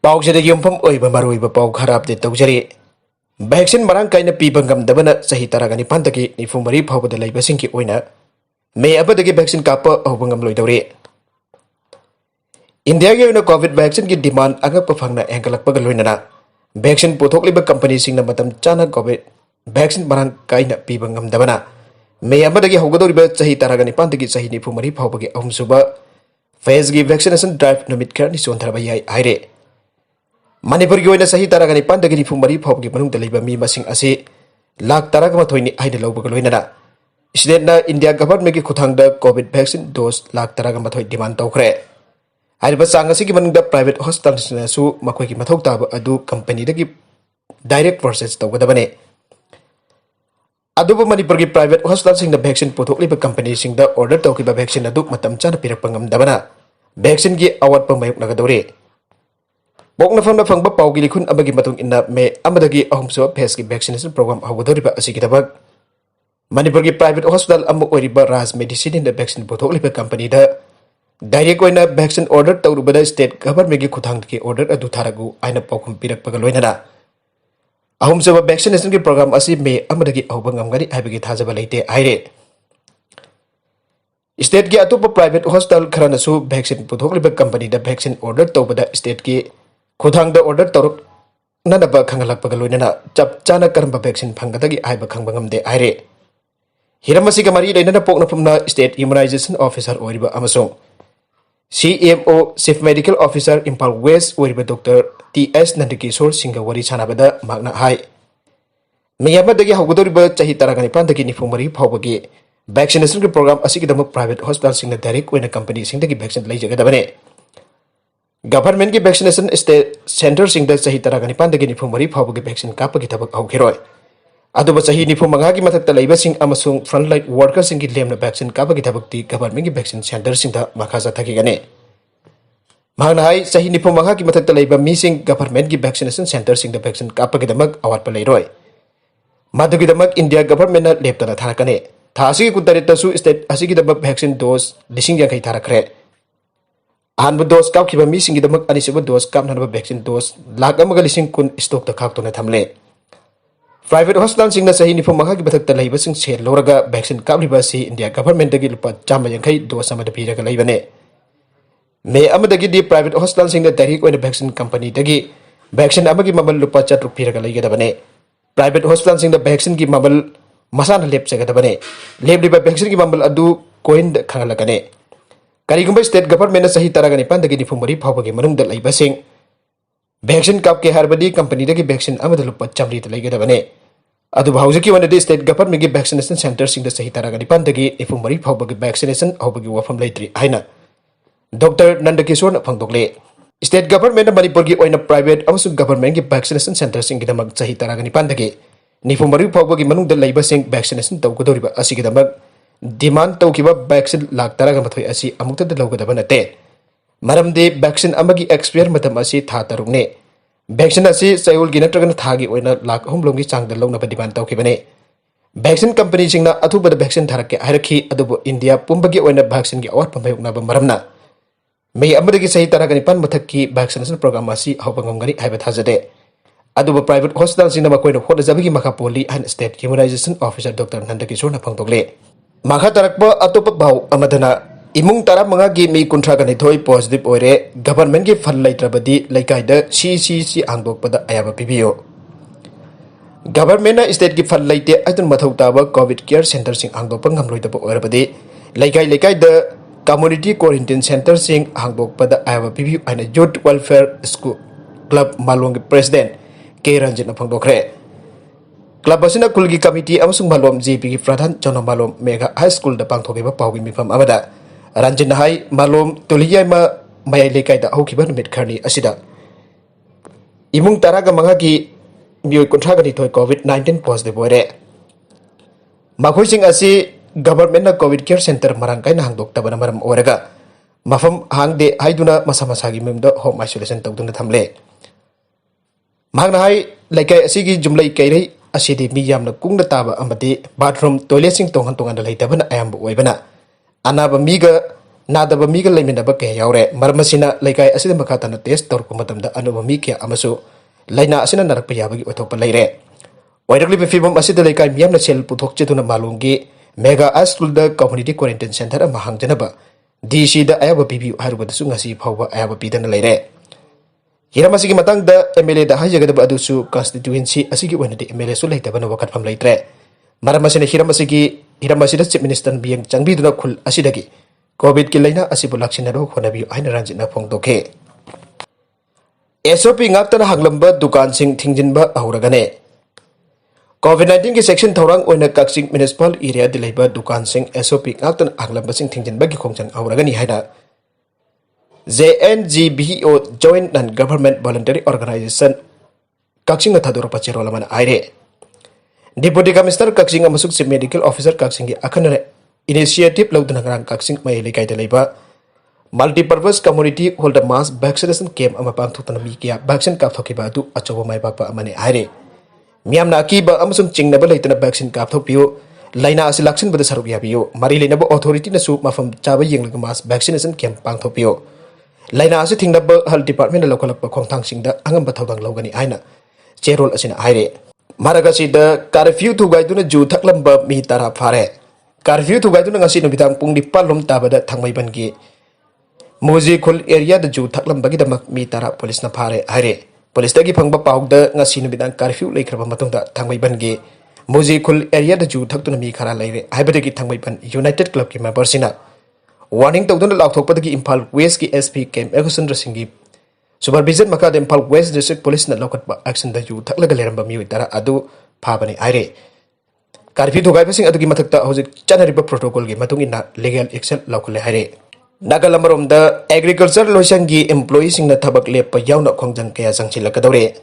पाउजदगी युमफम ओइबा मरुइबा पाउ खरा update तौजरी vaccine Marang काइना पीबा ngamdabana chahi taragani pandagi nifu mari phawbada laiba singki oina me abadagi vaccine kapa hawba ngamloidawri India gi oina covid vaccine gi demand agakpa phangna engkalakpaga loinana vaccine puthokliba company singna matam chana covid vaccine marang kaina píba ngamdabana me abadagi hawgadoriba chahi taragani pandagi chahi nifu mari phawbagi ahumsuba phase gi vaccination drive numit kharni sontharaba yai aire Manipur gi oina sahi taragani pandagi nifu mari phawbagi manungda leiba mi masing asi lakh taraga mathoini aina lawbaga loinana state na India government gi khuthangda covid vaccine dose lakh taraga mathoi demand tawkhre Ariba sang asigi manungda private hospital na su makoi gi mathok taba adu company dagi direct process tawgadabane adubu Manipur gi private hospital sing da vaccine puthokliba company sing da order tawkiba vaccine adu matam chana pirakpa ngamdabana vaccine gi awat pa mayuk nagadore Bokna famna fangba paugi likhun abagi matung inna me amadagi ahumso phase gi vaccination program hawgadoriba asigi tabak Manipur gi private hospital amu oiriba Raj medicine in the vaccine puthokliba company da direct oina vaccine order tawrubada state government gi khuthang ki order adu tharagu aina paukhum pirakpaga loinana ahumso vaccination gi program asi me amadagi ahba ngamgani habagi thajaba leite aire state gi atopa private hospital kharana su vaccine puthokliba company da vaccine order tawbada state gi Khudang da order toruk nanaba khangalakpaga loinana chap chana karamba vaccine phangadagi aiba khangbangam de aire hiramasi ga mari leina pokna phumna state immunization officer oiriba amasong CMO chief medical officer Impal West oiriba Dr TS Nandikishore Singha wari chanabada magna hai miyama dagi hawgadoriba chahi taragani pandagi nifumari phawbagi vaccination ki program asigi damak private hospital singna direct oina company singdagi vaccine leijagadabane Government ki vaccination state center singda chahi taragani pandagi nifu mari phawbagi vaccine kapagi thabak hawkhiroi aduba chahi nifu manga gi mathakta leiba sing amasung frontline worker sing gi lemna vaccine kapagi thabakti government ki vaccine center singda makhaja thakigane magna hai chahi nifu manga gi mathakta leiba mi sing government ki vaccination center singda vaccine kapagi damak awatpa leiroi madugi damak India government na leptana tharakane tha asigi kutarita su state asigi damak vaccine dose lising yang kai tharakre Hanba dose kapkhiba mi singi damak anisiba dose kapnanaba vaccine dose lakh amaga lising kun stock ta khaktona thamle private hospital singna sahi nifu manga gi bathakta leiba sing sel loraga vaccine kapliba si India government dagi lupa 180 dose amada piraga leibane me amadagi di private hospital singna direct oina vaccine company dagi vaccine amagi mamal lupa 4 piraga leigadabane private hospital singna vaccine gi mamal masana lepchagadabane lebriba vaccine gi mamal adu coin khangalagane Karigumba state government na sahi taragani pandagi nifumari phawbagi manungda leiba sing vaccine kapke harbadi company dagi vaccine amada lupa 100 ta leigadabane adu bhaujaki wanadi state government gi vaccination center sing da sahi taragani pandagi nifumari phawbagi vaccination hawbagi wafam leitri haina Dr Nandakishore na phangdokle state government na Manipur gi oina private amasung government gi vaccination center sing gi damak sahi taragani pandagi nifumari phawbagi manungda leiba sing vaccination tawgadoriba asigi damak demand tawkiba vaccine lakh taraga mathoi asi amukta da lawgadaba nate maramde vaccine amagi expire matam asi tha tarukne vaccine asi sayul gi natraga thagi oina lakh homlongi changda lawna ba demand tawkibane vaccine company singna athuba da vaccine tharake harakhi adubu India pumbagi oina vaccine gi awat pamayukna ba maramna mei amadagi sahi taraga ni pan mathakki vaccination program asi hawbangam gari haiba thajade adubu private hospital singna makoina hoda jabigi makha poli and state immunization officer Dr Nandakishore na phangtokle Makha tarakpa atopa bau amadana imung tara manga gi mi kuntra gani thoi positive oire government gi fund laitrabadi laikai da CCC angdok pada ayaba pibiyo government na state gi fund laite atun mathau taba covid care center sing angdok pa ngamloi da oirabadi laikai da community quarantine center sing angdok pada ayaba pibiyo ana youth welfare school club Malomda president K Ranjit na phangdokre Club asina kulgi committee amasung malom JP gi pradhan chona malom mega high school da pangthogiba pawgi mifam amada ranjin hai malom toliyai ma mayai lekai da haukiba numit kharni asida imung taraga manga gi mioi kontra gani thoi covid-19 positive ore makhoi sing asi government na covid care center marangkai na hangdok tabana maram orega mafam hangde haiduna masa-masagi memda home isolation tawduna thamle magna hai lekai asigi jumlai kairei asidi mi yamna kungna taba amati bathroom toilet sing tongan tongan da leitabana ayam oibana anaba miga नादब मीगा लेमिनब कया यावरे मरमसिना लेकाय असिद मखाताना test तौरप मतमदा अनुब मी कया अमसु लाइना असिना नरकप याबगी ओथोप लेरे ओइरगलिब फिबम असिद लेकाय मियामना सेल पुथोकचेदुना मालुंगी मेगा स्कूल द कम्युनिटी क्वारंटाइन सेंटर अमा हांगजनबा डीसी द अयाब पिबी हारुबदसु ngasi फावबा अयाब पिदना लेरे हिरामसिगी मतंग द एमएलए द हाइजगदब अदुसु कॉन्स्टिट्यूएंसी असिगी ओइनदि एमएलए सु लेतबन वकतफम लेत्रे मरमसिना हिरामसिदा चीफ मिनिस्टर बियंग चंगबिदुना खुल असिदगी कोविड की लाइना असिबु लाक्सिनरो होनबियु हाइना रांजिना फोंदोखे SOP ngaktan hanglamba dukan sing thingjinba ahuragane COVID-19 की सेक्शन थौरांग ओइना काक्सिंग म्युनिसिपल एरिया दिलैबा दुकान सिंग SOP ngaktan hanglamba sing thingjinba की खोंगजंग ahuragani हाइना JNGBO Joint Non-Government Voluntary Organization काक्सिंग थादोर पचेरोल मन आइरे डिप्टी कमिश्नर काक्सिंग अमसुक चीफ मेडिकल ऑफिसर काक्सिंग की अखनने इनिशिएटिव लौदना ग्रांग काक्सिंग मय लेकाय लेबा multipurpose community hall mass vaccination camp अमा पांगथुतना मी किया वैक्सीन कापथोकिबा अदु अचोबो माइबापा अमने आइरे मियामना अकीबा अमसुम चिंगनबा लेतना वैक्सीन कापथोपियो लाइना असि लाक्सिनबदा सरुक याबियो मरि लेनबा अथॉरिटी नसु मफम चाबा यंगलग मास वैक्सीनेशन कैंप पांगथोपियो लाइना असि थिंगनबा हेल्थ डिपार्टमेंट लौखलकपा खोंथांगसिंगदा अंगम थौदांग लौगनी आइना चेरोल असिना आइरे मारगासिदा कर्फ्यू थुगाइदुना जू थकलंबा मी तारा फारे कर्फ्यू थुगाइदुना ngasi nubitam pung 7 tabada thangmaibangi Muzi khul area da ju thaklambaगी damak mi tara police na phare haire police dagi phangba pawda ngasi nubidang curfew leikraba matungda thangmaibangi Muzi khul area da ju thaktuna mi khara leire haibadagi thangmaiban United Club ki member sina warning tawduna lakthokpadagi Imphal West ki SP Camp Egusan Rasingi supervision makada Imphal West District Police na lokatba action da ju thaklaga leramba mi tara adu phabani haire curfew thugaibasing adugi mathakta hojik chanariba protocol gi matungina legal action laukule haire Nagalamoromda agriculture loisangi employee singna thabak lepa yauna khongjang kaya chngsillakkadouri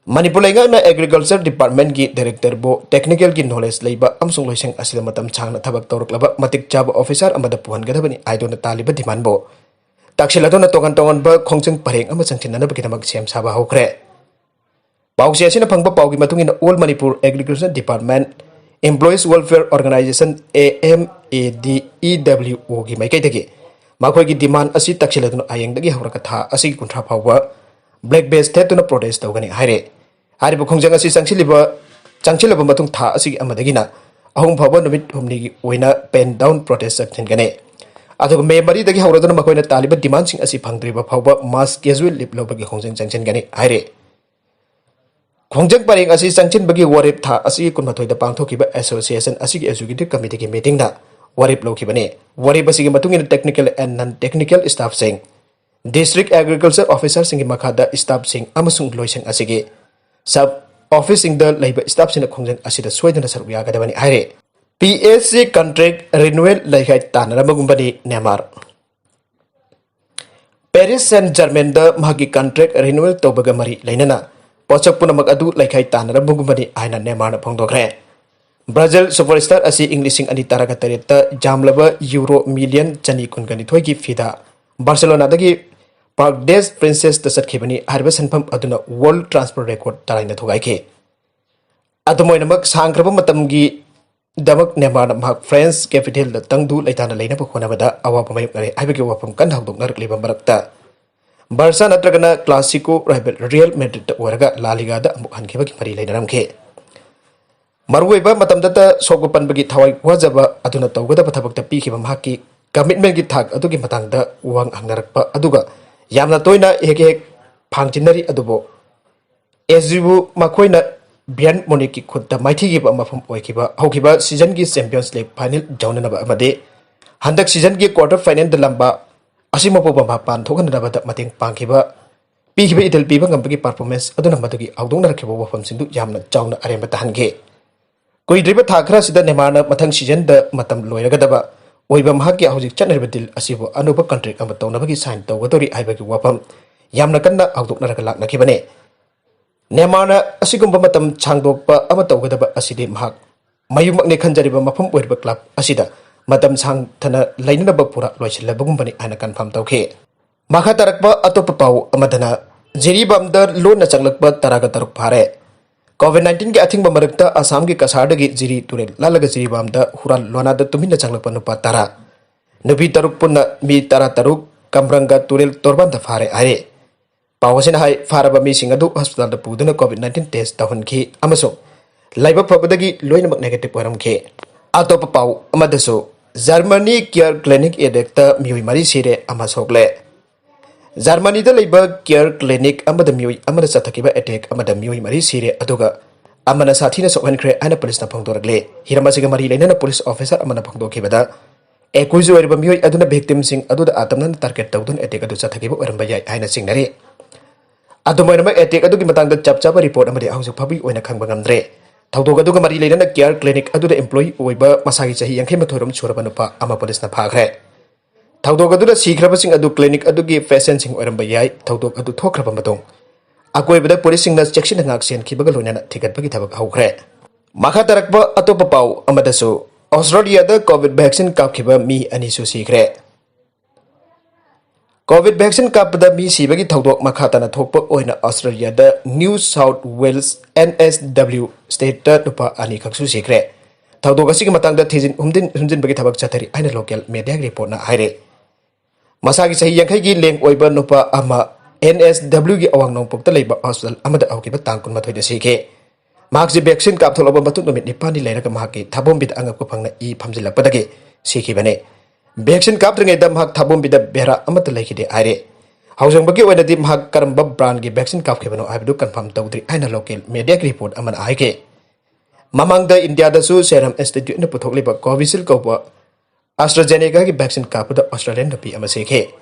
Manipur na agriculture department gi director bo technical gi knowledge leiba amsung loisang asida matam changna thabak tawraklaba matik chaba officer amada puhangadabani aidona taliba demand bo taksilladona tongan ba khongjang pareng ama changchinna bakidamak sem saba hokre Pausi asina phangba paugi matungina all Manipur agriculture department Employees Welfare Organization AMADEWO gi maikai dagi makhoi gi demand asi taksilladuna ayeng dagi hawraka tha asi kunthra phawwa black base thetuna protest tawgani haire haribu khongjang asi changchilaba matung tha asi amadagina ahum phawba numit humni gi oina pen down protest section gane aduga me mari dagi hawraduna makhoina taliba demand sing asi phangdriba phawba mass casual leave lobagi khongjang changchen gani haire Khongjang pareng asi changchin bagi warip tha asi kunmathoi da pangthokiba association asi gi executive committee ki meeting da warip lokibane warip asi gi matungin technical and non technical staff sing district agriculture officer sing makha da staff sing amasung loisang asi gi sub office sing da leiba staff sing khongjang asi da soidana sarbiya gadabani haire PSC contract renewal laikai tanaramugumbani Neymar Paris Saint Germain da magi contract renewal tobaga mari lainana Pochak punamak adu laikai tanara bugumani aina Neymar phongdokre Brazil superstar asi Englishing ani taraga tareta jamlaba euro million chani kungani thoigi fida Barcelona dagi Park des Princess ta satkhibani harba sanpham aduna world transfer record taraina thogaike adumoinamak sangkraba matamgi damak Neymar mak France capital da tangdu laitana leina phonabada awapa mayukare aibagi wapam kan hawdoknar kliba marakta Barca natragana Clasico rival Real Madrid oraga La Liga da amuk hankebagi mari leinaramke Maruiba matamdata sogopan bagi thawai wajaba aduna tawgada pathabakta pikhiba mahaki commitment gi thak adugi matangda uwang angnarakpa aduga yamna toina hek phangchinari adubo ezibu makoina Bayern Munich ki khutta maithigi ba mafam oikiba hokiba season gi Champions League final jaunana ba amade handak season gi quarter final da lamba Asimopo Bapan Tokan Rabata Mating Pankiba Pikiba Itel Piba Gambagi performance aduna Matagi Audona Kibo from Sindu Yamna Jauna Arembatahange Koi Driba Takra Sida Nemana Matang Sijan the Matam Loyagadaba Oibam Haki Housing Chanabadil Asibo Anupa country Amatonabagi sign Togatori Ibaki Wapam Yamnakanda Audona Nakibane Nemana Asigumba Matam Changdopa Amatogadaba Asidi Mahak Mayumak Nekanjariba Mapum Werba Club Asida Matam sang thana lainana bapura loisilla bagumbani ana confirm tawkhe makha tarakpa atopa pau amadana Jiribam da lona changlakpa taraga taruk phare COVID-19 ke athingba marakta Assam ki kasardagi Jiri turel lalaga Jiribam da huran-Lonnada tuminna changlakpa nupa tara nupi taruk punna mi tara taruk kamranga turil torban da fare are pawasin hai faraba mi sing adu hospital da puduna covid-19 test tahun ki amaso laiba phabadagi loina mak negative waram ke atop pau amadaso Germany care clinic edekta mioi mari sire ama sokle Germany da laiba care clinic amada mioi amada sathakiba attack amada mioi mari sire aduga amana sathina sokhankhre ana police na phangdoragle hiramasiga mari leina police officer amana phangdokibada ekuju oiraba mioi aduna victim sing aduda atamna target tawdun attack adu sathakiba oramba yai aina singnari adumoirama attack adugi matangda chapchaba report amadi haujuk phabi oina khangba ngamdre thawdog aduga mari leina care clinic aduda employee oiba masagi chahi yankhai mathoram churaba nupa ama police na phagre thawdog aduda sikhre sing adu clinic adugi patient sing oramba yai thawdog adu thokraba matong akoi bada police sing na section ngak sen khibaga loina thikat bagi thabak haukhre makha tarakba atopa pau amadasu Australia da COVID vaccine kapkhiba mi ani su sikhre COVID vaccine kapda mi sibagi thawdok makhatana thokpa oina Australia da New South Wales NSW state da nupa ani khaksu sikhre thawdok asigi matangda thijin humjin bagi thabak chathari aina local media report na haire masagi sahi yankhai gi leng oiba nupa ama NSW gi awang nongpokta leiba hospital amada awkiba tangkun mathoi da sikhe Makji vaccine kap tholaba matu nomit nipani leiraga mahaki thabombid angap phangna I phamjilakpadagi sikhibane vaccine kap tringai dam hak thabombida bera amata lekhide aire haujangbagi oinadi mahak karamba brand gi vaccine kap khibano aibu confirm tawdri aina local media report aman aike mamangda India da su Serum Institute na puthokliba Covishield koba AstraZeneca gi vaccine kapda Australian nupi ama sikhe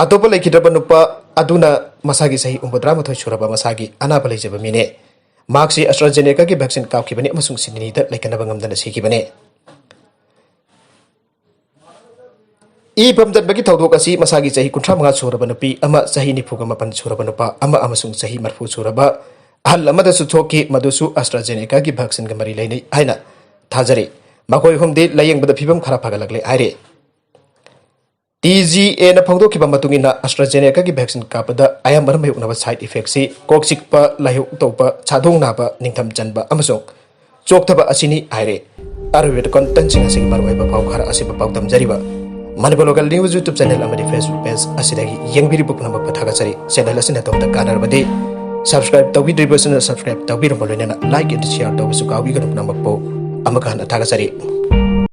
atopa lekhidraba nupa aduna masagi sahi umbodra mathoi suraba masagi anaba leijaba mine Maxi AstraZeneca ki vaccine kapkhibani amasung sinini da laikanaba ngamdana sikibane I pamdat bagi thawdok asi masagi chahi 35 suraba nupi ama chahi 94 suraba nupa ama amasung chahi 40 suraba ahal amada su thoki madusu AstraZeneca ki vaccine ga mari lainai aina thajari makoi humde layengbada phibam khara phagalagle aire TGA na phangdokhiba matungina AstraZeneca ki vaccine kapada ayambara mayuknaba side effects si koksikpa layuk topa chadong naba ningtham chanba amasong choktaba asini aire arwet content sing asing marwaiba pau khara asiba pau tamjariba Manipur local news YouTube channel amadi Facebook page asidagi yengbiri buknama pathaga chari channel asina tawda kanarbade subscribe tawbidribasana subscribe tawbiram bolena like and share tawbisu kawi ganam namakpo amakan athaga chari